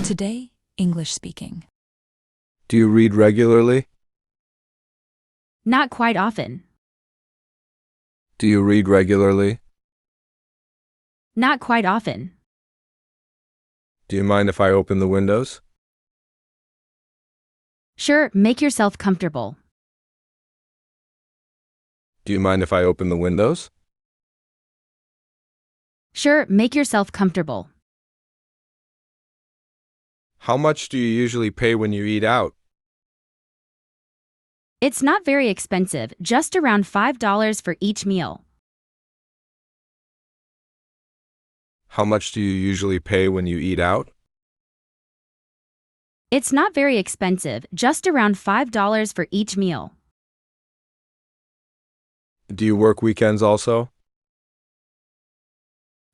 Today, English speaking. Do you read regularly? Not quite often. Do you read regularly? Not quite often. Do you mind if I open the windows? Sure, make yourself comfortable. Do you mind if I open the windows? Sure, make yourself comfortable. How much do you usually pay when you eat out? It's not very expensive, just around $5 for each meal. How much do you usually pay when you eat out? It's not very expensive, just around $5 for each meal. Do you work weekends also?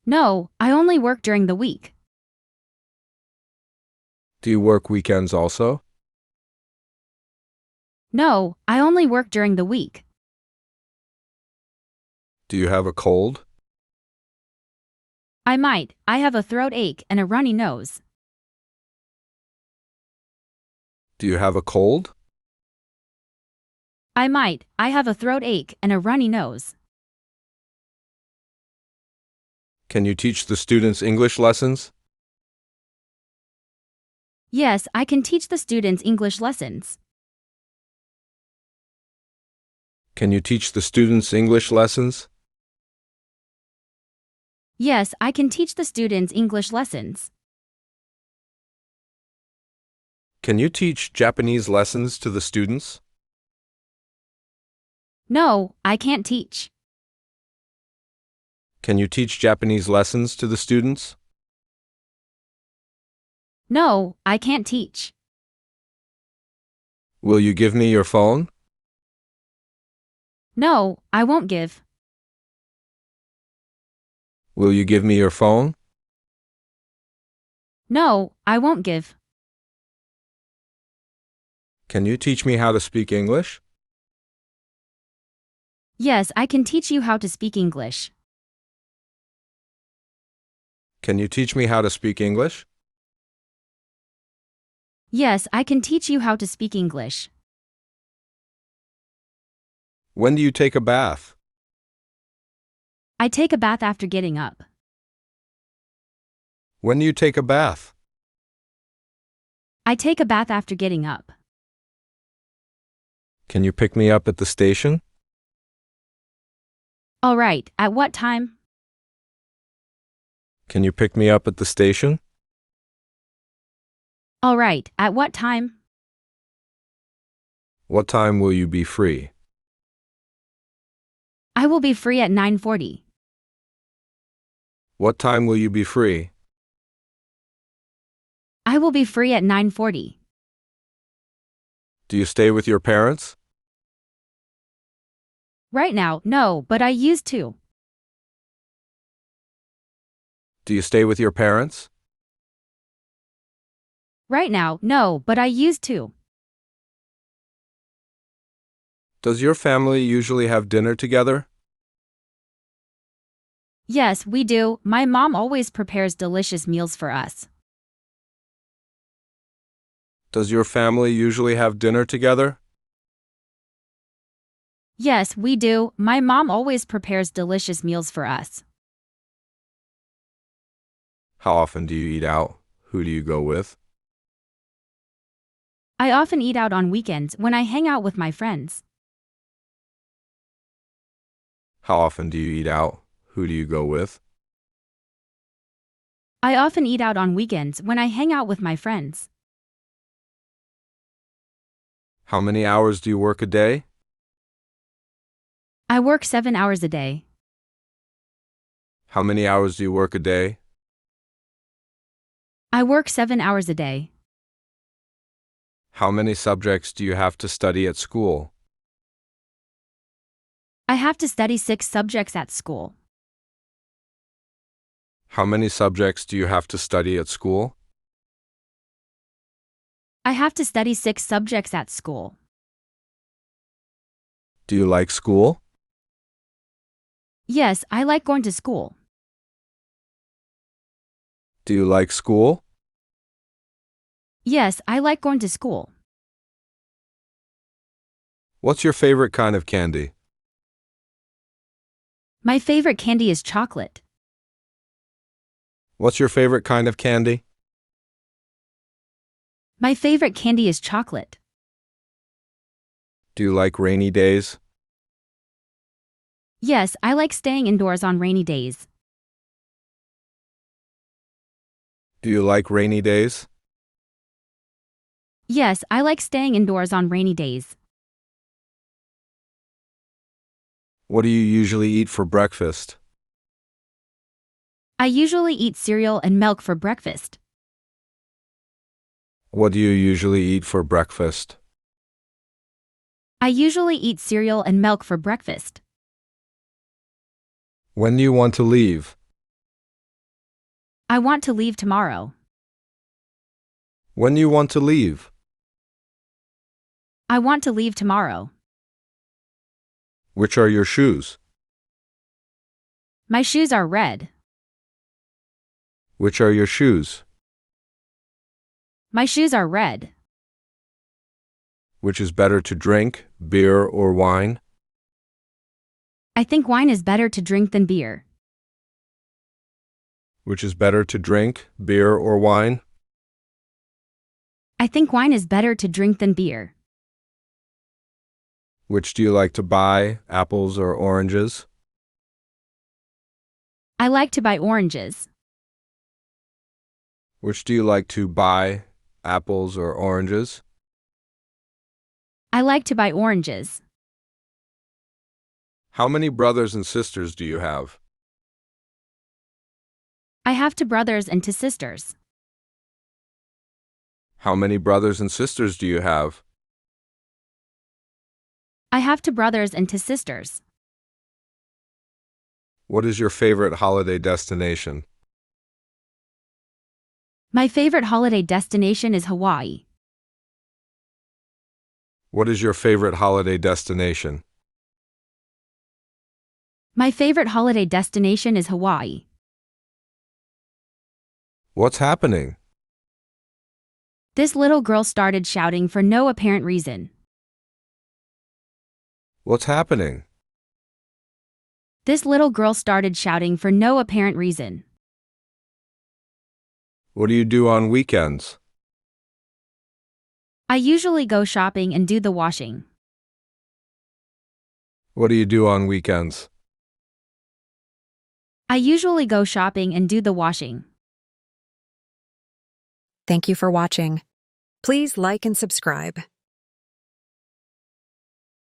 No, I only work during the week. Do you work weekends also? No, I only work during the week. Do you have a cold? I might. I have a throat ache and a runny nose. Do you have a cold? I might. I have a throat ache and a runny nose. Can you teach the students English lessons? Yes, I can teach the students English lessons. Can you teach the students English lessons? Yes, I can teach the students English lessons. Can you teach Japanese lessons to the students? No, I can't teach. Can you teach Japanese lessons to the students? No, I can't teach. Will you give me your phone? No, I won't give. Will you give me your phone? No, I won't give. Can you teach me how to speak English? Yes, I can teach you how to speak English. Can you teach me how to speak English? Yes, I can teach you how to speak English. When do you take a bath? I take a bath after getting up. When do you take a bath? I take a bath after getting up. Can you pick me up at the station? All right, at what time? Can you pick me up at the station? All right, at what time? What time will you be free? I will be free at 9:40. What time will you be free? I will be free at 9:40. Do you stay with your parents? Right now, no, but I used to. Do you stay with your parents? Right now, no, but I used to. Does your family usually have dinner together? Yes, we do. My mom always prepares delicious meals for us. Does your family usually have dinner together? Yes, we do. My mom always prepares delicious meals for us. How often do you eat out? Who do you go with? I often eat out on weekends when I hang out with my friends. How often do you eat out? Who do you go with? I often eat out on weekends when I hang out with my friends. How many hours do you work a day? I work 7 hours a day. How many hours do you work a day? I work 7 hours a day. How many subjects do you have to study at school? I have to study 6 subjects at school. How many subjects do you have to study at school? I have to study 6 subjects at school. Do you like school? Yes, I like going to school. Do you like school? Yes, I like going to school. What's your favorite kind of candy? My favorite candy is chocolate. What's your favorite kind of candy? My favorite candy is chocolate. Do you like rainy days? Yes, I like staying indoors on rainy days. Do you like rainy days? Yes, I like staying indoors on rainy days. What do you usually eat for breakfast? I usually eat cereal and milk for breakfast. What do you usually eat for breakfast? I usually eat cereal and milk for breakfast. When do you want to leave? I want to leave tomorrow. When do you want to leave? I want to leave tomorrow. Which are your shoes? My shoes are red. Which are your shoes? My shoes are red. Which is better to drink, beer or wine? I think wine is better to drink than beer. Which is better to drink, beer or wine? I think wine is better to drink than beer. Which do you like to buy, apples or oranges? I like to buy oranges. Which do you like to buy, apples or oranges? I like to buy oranges. How many brothers and sisters do you have? I have 2 brothers and 2 sisters. How many brothers and sisters do you have? I have 2 brothers and 2 sisters. What is your favorite holiday destination? My favorite holiday destination is Hawaii. What is your favorite holiday destination? My favorite holiday destination is Hawaii. What's happening? This little girl started shouting for no apparent reason. What's happening? This little girl started shouting for no apparent reason. What do you do on weekends? I usually go shopping and do the washing. What do you do on weekends? I usually go shopping and do the washing. Thank you for watching. Please like and subscribe.